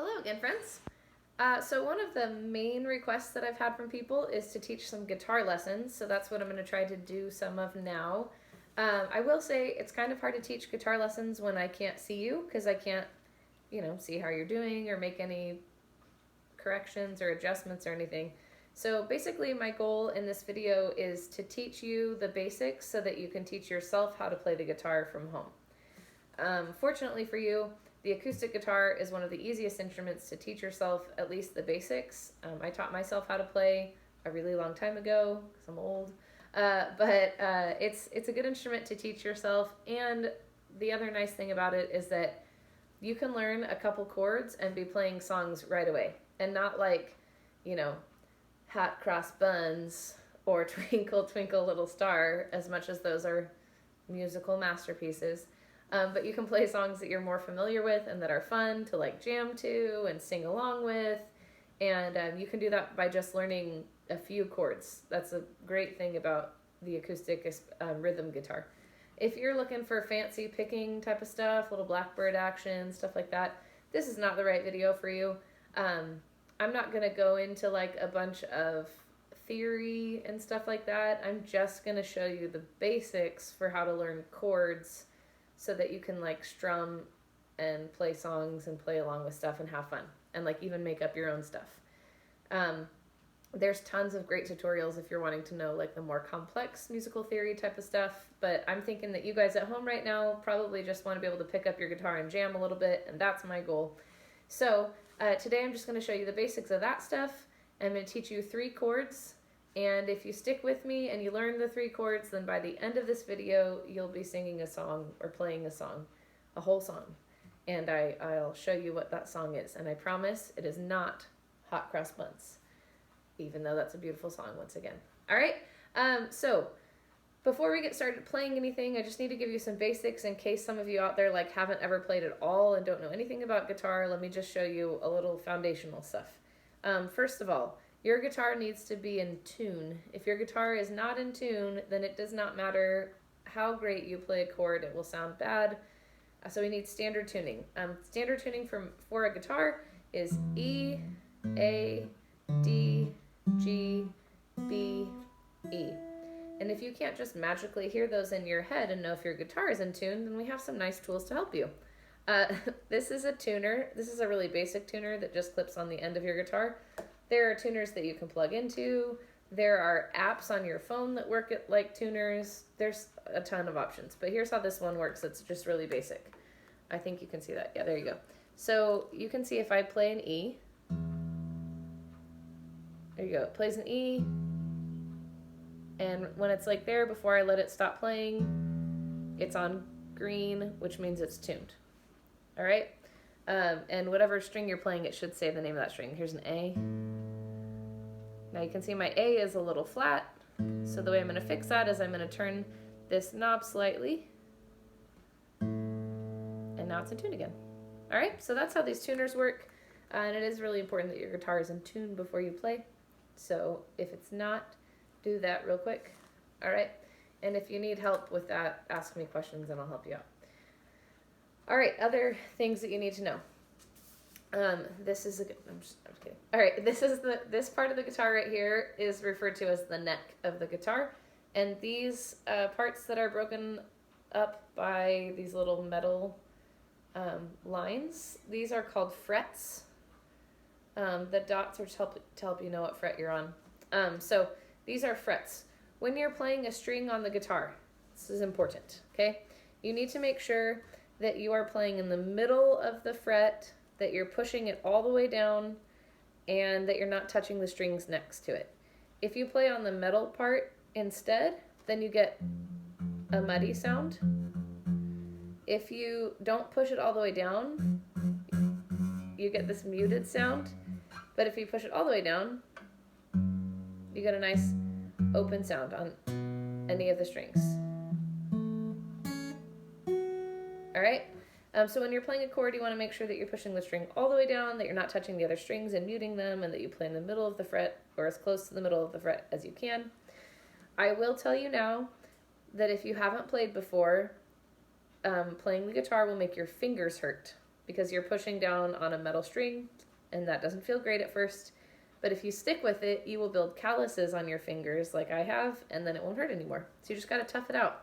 Hello again, friends. So one of the main requests that I've had from people is to teach some guitar lessons, so that's what I'm going to try to do some of now. I will say it's kind of hard to teach guitar lessons when I can't see you, because I can't, see how you're doing or make any corrections or adjustments or anything. So basically my goal in this video is to teach you the basics so that you can teach yourself how to play the guitar from home. Fortunately for you, the acoustic guitar is one of the easiest instruments to teach yourself at least the basics. I taught myself how to play a really long time ago because I'm old, but it's a good instrument to teach yourself. And the other nice thing about it is that you can learn a couple chords and be playing songs right away, and not like, Hot Cross Buns or Twinkle Twinkle Little Star, as much as those are musical masterpieces. But you can play songs that you're more familiar with and that are fun to like jam to and sing along with. And you can do that by just learning a few chords. That's a great thing about the acoustic rhythm guitar. If you're looking for fancy picking type of stuff, little blackbird action, stuff like that, this is not the right video for you. I'm not going to go into like a bunch of theory and stuff like that. I'm just going to show you the basics for how to learn chords so that you can like strum and play songs and play along with stuff and have fun and like even make up your own stuff. There's tons of great tutorials if you're wanting to know like the more complex musical theory type of stuff, but I'm thinking that you guys at home right now probably just want to be able to pick up your guitar and jam a little bit, and that's my goal. So today I'm just going to show you the basics of that stuff. I'm going to teach you 3 chords, and if you stick with me and you learn the 3 chords, then by the end of this video you'll be singing a song or playing a song, a whole song, and I'll show you what that song is, and I promise it is not Hot Cross Buns, even though that's a beautiful song once again. All right, so before we get started playing anything, I just need to give you some basics in case some of you out there like haven't ever played at all and don't know anything about guitar. Let me just show you a little foundational stuff. First of all, your guitar needs to be in tune. If your guitar is not in tune, then it does not matter how great you play a chord, it will sound bad. So we need standard tuning. Standard tuning for a guitar is E, A, D, G, B, E. And if you can't just magically hear those in your head and know if your guitar is in tune, then we have some nice tools to help you. This is a tuner. This is a really basic tuner that just clips on the end of your guitar. There are tuners that you can plug into. There are apps on your phone that work like tuners. There's a ton of options, but here's how this one works. It's just really basic. I think you can see that. Yeah, there you go. So you can see if I play an E. There you go. It plays an E. And when it's like there, before I let it stop playing, it's on green, which means it's tuned. All right? And whatever string you're playing, it should say the name of that string. Here's an A. Now you can see my A is a little flat. So the way I'm going to fix that is I'm going to turn this knob slightly. And now it's in tune again. All right? So that's how these tuners work. And it is really important that your guitar is in tune before you play. So if it's not, do that real quick. All right, and if you need help with that, ask me questions and I'll help you out. All right, other things that you need to know. This is I'm just kidding. All right, this part of the guitar right here is referred to as the neck of the guitar, and these parts that are broken up by these little metal lines, these are called frets. The dots are to help you know what fret you're on. So these are frets. When you're playing a string on the guitar, this is important, okay? You need to make sure that you are playing in the middle of the fret, that you're pushing it all the way down, and that you're not touching the strings next to it. If you play on the metal part instead, then you get a muddy sound. If you don't push it all the way down, you get this muted sound. But if you push it all the way down, you get a nice open sound on any of the strings. All right? So when you're playing a chord, you want to make sure that you're pushing the string all the way down, that you're not touching the other strings and muting them, and that you play in the middle of the fret, or as close to the middle of the fret as you can. I will tell you now that if you haven't played before, playing the guitar will make your fingers hurt. because you're pushing down on a metal string, and that doesn't feel great at first. But if you stick with it, you will build calluses on your fingers like I have, and then it won't hurt anymore. So you just got to tough it out.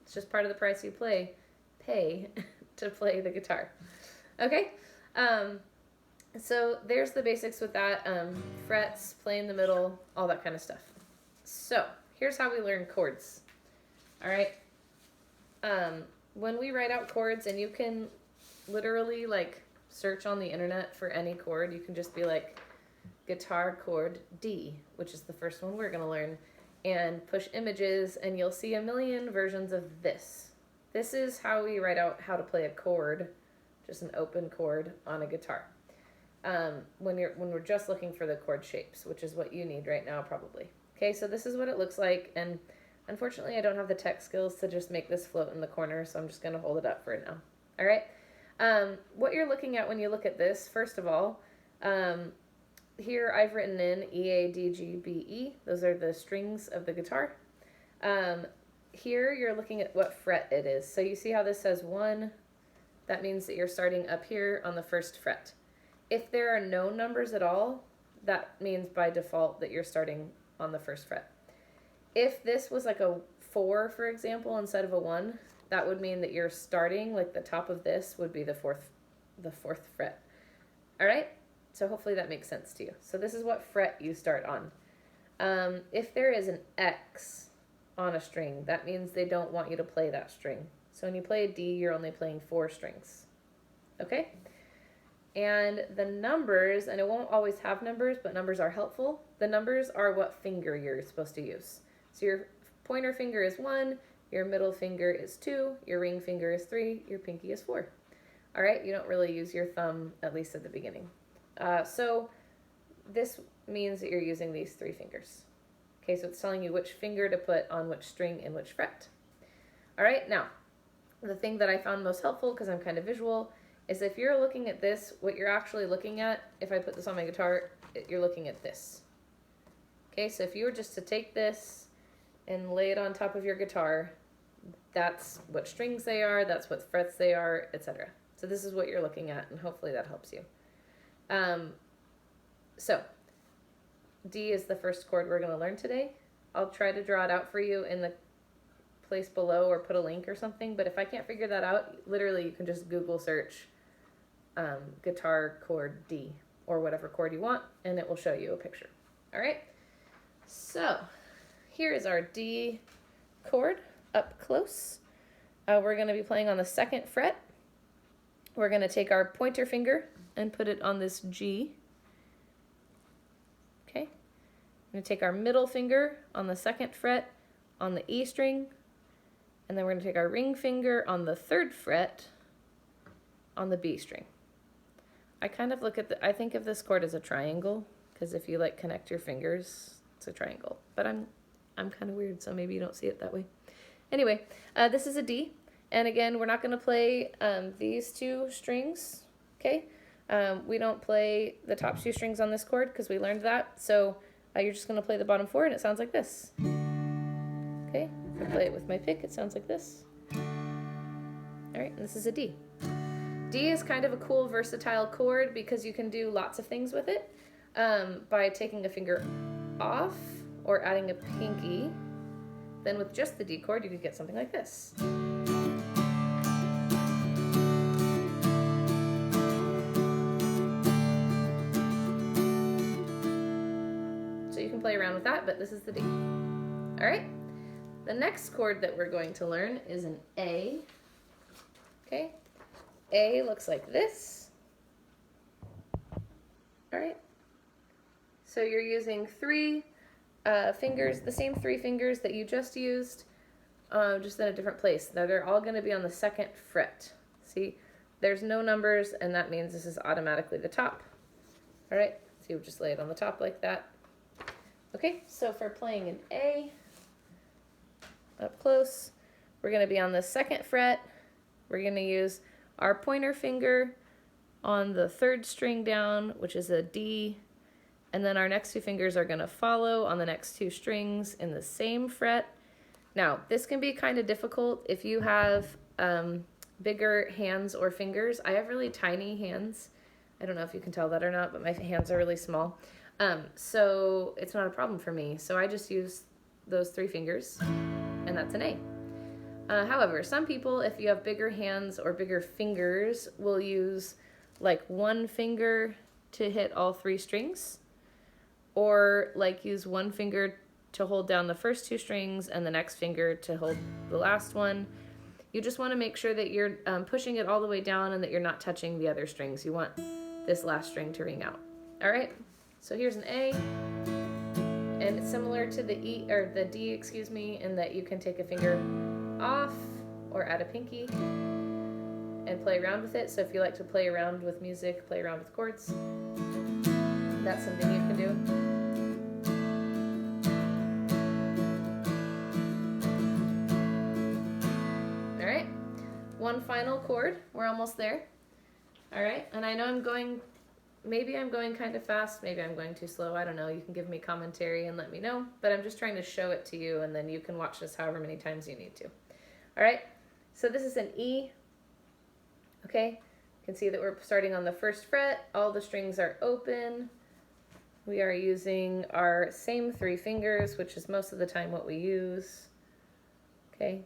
It's just part of the price you pay to play the guitar. Okay? So there's the basics with that. Frets, play in the middle, all that kind of stuff. So here's how we learn chords. All right? When we write out chords, and you can literally like search on the internet for any chord, you can just be like guitar chord D, which is the first one we're going to learn, and push images, and you'll see a million versions of this. This is how we write out how to play a chord, just an open chord on a guitar. When we're just looking for the chord shapes, which is what you need right now probably. Okay, so this is what it looks like, and unfortunately I don't have the tech skills to just make this float in the corner, so I'm just going to hold it up for now. All right, what you're looking at when you look at this, first of all, here I've written in E, A, D, G, B, E. Those are the strings of the guitar. Here you're looking at what fret it is. So you see how this says 1? That means that you're starting up here on the first fret. If there are no numbers at all, that means by default that you're starting on the first fret. If this was like a 4, for example, instead of a 1, that would mean that you're starting, like the top of this would be the fourth fret. All right? So hopefully that makes sense to you. So this is what fret you start on. If there is an X on a string, that means they don't want you to play that string. So when you play a D, you're only playing 4 strings. Okay? And the numbers, and it won't always have numbers, but numbers are helpful. The numbers are what finger you're supposed to use. So your pointer finger is 1, your middle finger is 2, your ring finger is 3, your pinky is 4. All right? You don't really use your thumb, at least at the beginning. So this means that you're using these 3 fingers. Okay, so it's telling you which finger to put on which string and which fret. All right, now, the thing that I found most helpful, because I'm kind of visual, is if you're looking at this, what you're actually looking at, if I put this on my guitar, you're looking at this. Okay, so if you were just to take this and lay it on top of your guitar, that's what strings they are, that's what frets they are, etc. So this is what you're looking at, and hopefully that helps you. So D is the first chord we're going to learn today. I'll try to draw it out for you in the place below or put a link or something, but if I can't figure that out, literally you can just Google search guitar chord D or whatever chord you want, and it will show you a picture. All right, so here is our D chord up close. We're going to be playing on the 2nd fret. We're going to take our pointer finger and put it on this G. Okay. I'm going to take our middle finger on the 2nd fret on the E string, and then we're going to take our ring finger on the 3rd fret on the B string. I kind of look at I think of this chord as a triangle, because if you like connect your fingers, it's a triangle. But I'm kind of weird, so maybe you don't see it that way. Anyway, this is a D, and again, we're not going to play these 2 strings, okay? We don't play the top 2 strings on this chord because we learned that. So you're just going to play the bottom 4, and it sounds like this. Okay, if I play it with my pick, it sounds like this. All right, and this is a D. D is kind of a cool, versatile chord because you can do lots of things with it by taking a finger off or adding a pinky. Then with just the D chord, you could get something like this. Play around with that, but this is the D. All right, the next chord that we're going to learn is an A. Okay, A looks like this. All right, so you're using 3 fingers, the same 3 fingers that you just used, just in a different place. Now they're all going to be on the 2nd fret. See, there's no numbers, and that means this is automatically the top. All right, so you just lay it on the top like that. Okay, so for playing an A up close, we're going to be on the 2nd fret. We're going to use our pointer finger on the 3rd string down, which is a D, and then our next 2 fingers are going to follow on the next 2 strings in the same fret. Now, this can be kind of difficult if you have bigger hands or fingers. I have really tiny hands. I don't know if you can tell that or not, but my hands are really small. So it's not a problem for me. So I just use those 3 fingers, and that's an A. However, some people, if you have bigger hands or bigger fingers, will use like 1 finger to hit all 3 strings, or like use 1 finger to hold down the first 2 strings and the next finger to hold the last one. You just want to make sure that you're pushing it all the way down and that you're not touching the other strings. You want this last string to ring out. All right, so here's an A, and it's similar to the E or the D, excuse me, in that you can take a finger off or add a pinky and play around with it. So if you like to play around with music, play around with chords, that's something you can do. All right, one final chord. We're almost there. All right, and I know maybe I'm going kind of fast, maybe I'm going too slow, I don't know. You can give me commentary and let me know, but I'm just trying to show it to you, and then you can watch this however many times you need to. All right, so this is an E, okay? You can see that we're starting on the 1st fret. All the strings are open. We are using our same 3 fingers, which is most of the time what we use, okay?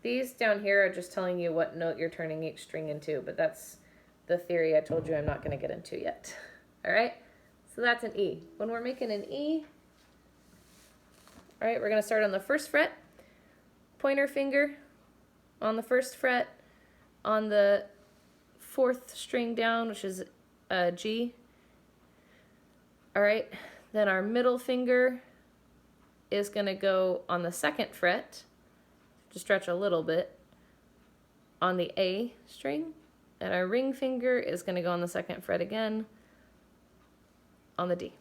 These down here are just telling you what note you're turning each string into, but that's the theory I told you I'm not going to get into yet. All right, so that's an E. When we're making an E, all right, we're going to start on the 1st fret, pointer finger on the 1st fret, on the 4th string down, which is a G. All right, then our middle finger is going to go on the 2nd fret, to stretch a little bit, on the A string. And our ring finger is going to go on the 2nd fret again on the D.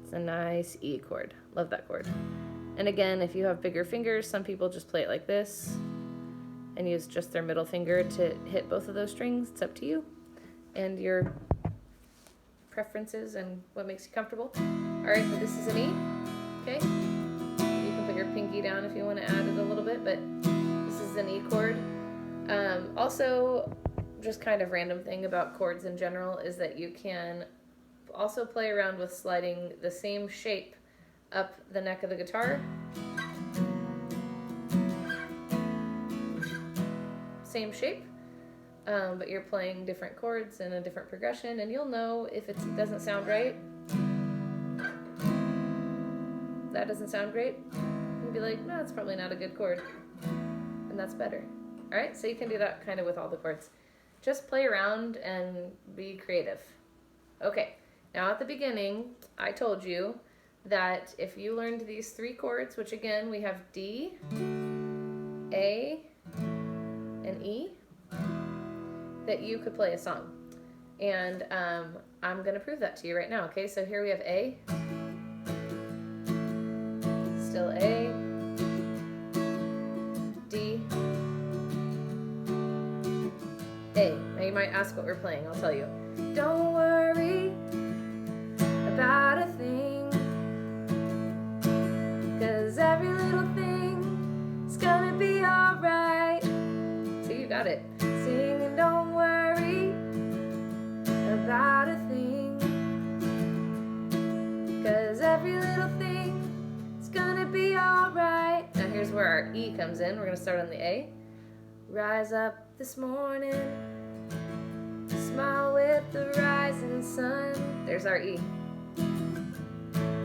It's a nice E chord. Love that chord. And again, if you have bigger fingers, some people just play it like this and use just their middle finger to hit both of those strings. It's up to you and your preferences and what makes you comfortable. All right, so this is an E, okay? You can put your pinky down if you want to add it a little bit, but this is an E chord. Also, just kind of random thing about chords in general is that you can also play around with sliding the same shape up the neck of the guitar. Same shape, but you're playing different chords in a different progression, and you'll know if it doesn't sound right. That doesn't sound great. You'll be like, no, it's probably not a good chord. And that's better. All right, so you can do that kind of with all the chords. Just play around and be creative. Okay, now at the beginning, I told you that if you learned these 3 chords, which again, we have D, A, and E, that you could play a song. And I'm gonna prove that to you right now, okay? So here we have A, still A, D, A. Now you might ask what we're playing, I'll tell you. Don't worry about a thing, 'cause every little thing is gonna be alright. So you got it. Singing, don't worry about a thing, 'cause every little thing is gonna be alright. Now here's where our E comes in. We're gonna start on the A. Rise up this morning, smile with the rising sun. There's our E.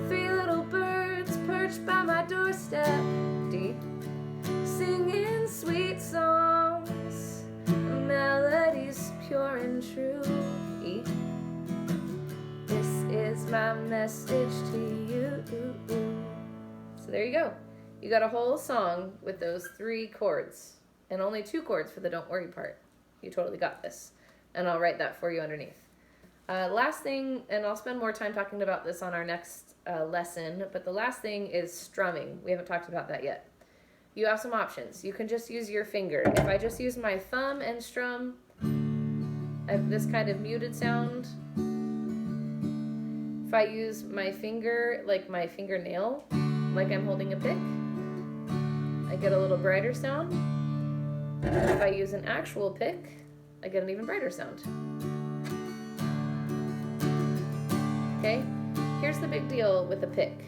3 little birds perched by my doorstep. D. Singing sweet songs, melodies pure and true. E. This is my message to you. So there you go. You got a whole song with those 3 chords. And only 2 chords for the don't worry part. You totally got this. And I'll write that for you underneath. Last thing, and I'll spend more time talking about this on our next lesson, but the last thing is strumming. We haven't talked about that yet. You have some options. You can just use your finger. If I just use my thumb and strum, I have this kind of muted sound. If I use my finger, like my fingernail, like I'm holding a pick, I get a little brighter sound. And if I use an actual pick, I get an even brighter sound. Okay, here's the big deal with a pick.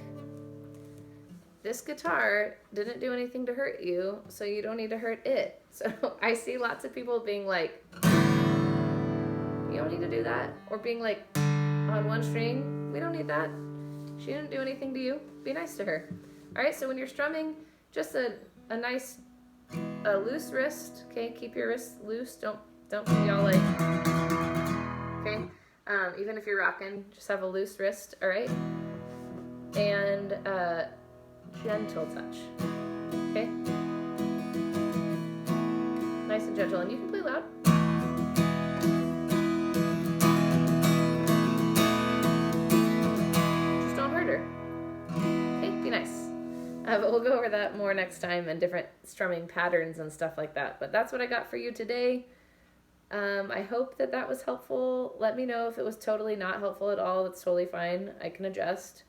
This guitar didn't do anything to hurt you, so you don't need to hurt it. So I see lots of people being like, you don't need to do that. Or being like, on one string, we don't need that. She didn't do anything to you. Be nice to her. All right, so when you're strumming, just a nice loose wrist. Okay, keep your wrist loose. Don't be all like, okay. Even if you're rocking, just have a loose wrist. All right, and gentle touch. Okay, nice and gentle, and you can play loud. Just don't hurt her. Okay, be nice. But we'll go over that more next time and different strumming patterns and stuff like that. But that's what I got for you today. I hope that was helpful. Let me know if it was totally not helpful at all. That's totally fine. I can adjust.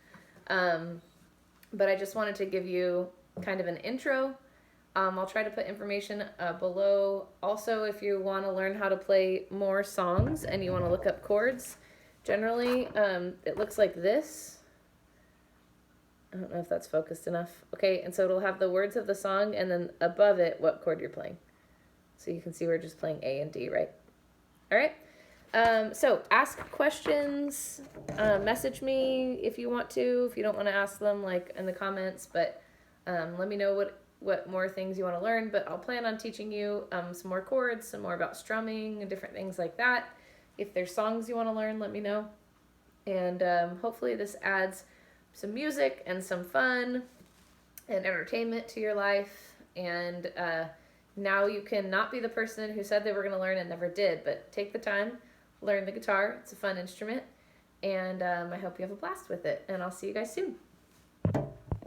But I just wanted to give you kind of an intro. I'll try to put information below. Also, if you want to learn how to play more songs and you want to look up chords, generally it looks like this. I don't know if that's focused enough. Okay, and so it'll have the words of the song and then above it what chord you're playing. So you can see we're just playing A and D, right? All right. So ask questions, message me if you want to, if you don't want to ask them like in the comments, but let me know what more things you want to learn. But I'll plan on teaching you some more chords, some more about strumming and different things like that. If there's songs you want to learn, let me know. And hopefully this adds some music and some fun and entertainment to your life. And now you can not be the person who said they were going to learn and never did, but take the time, learn the guitar. It's a fun instrument, and I hope you have a blast with it, and I'll see you guys soon.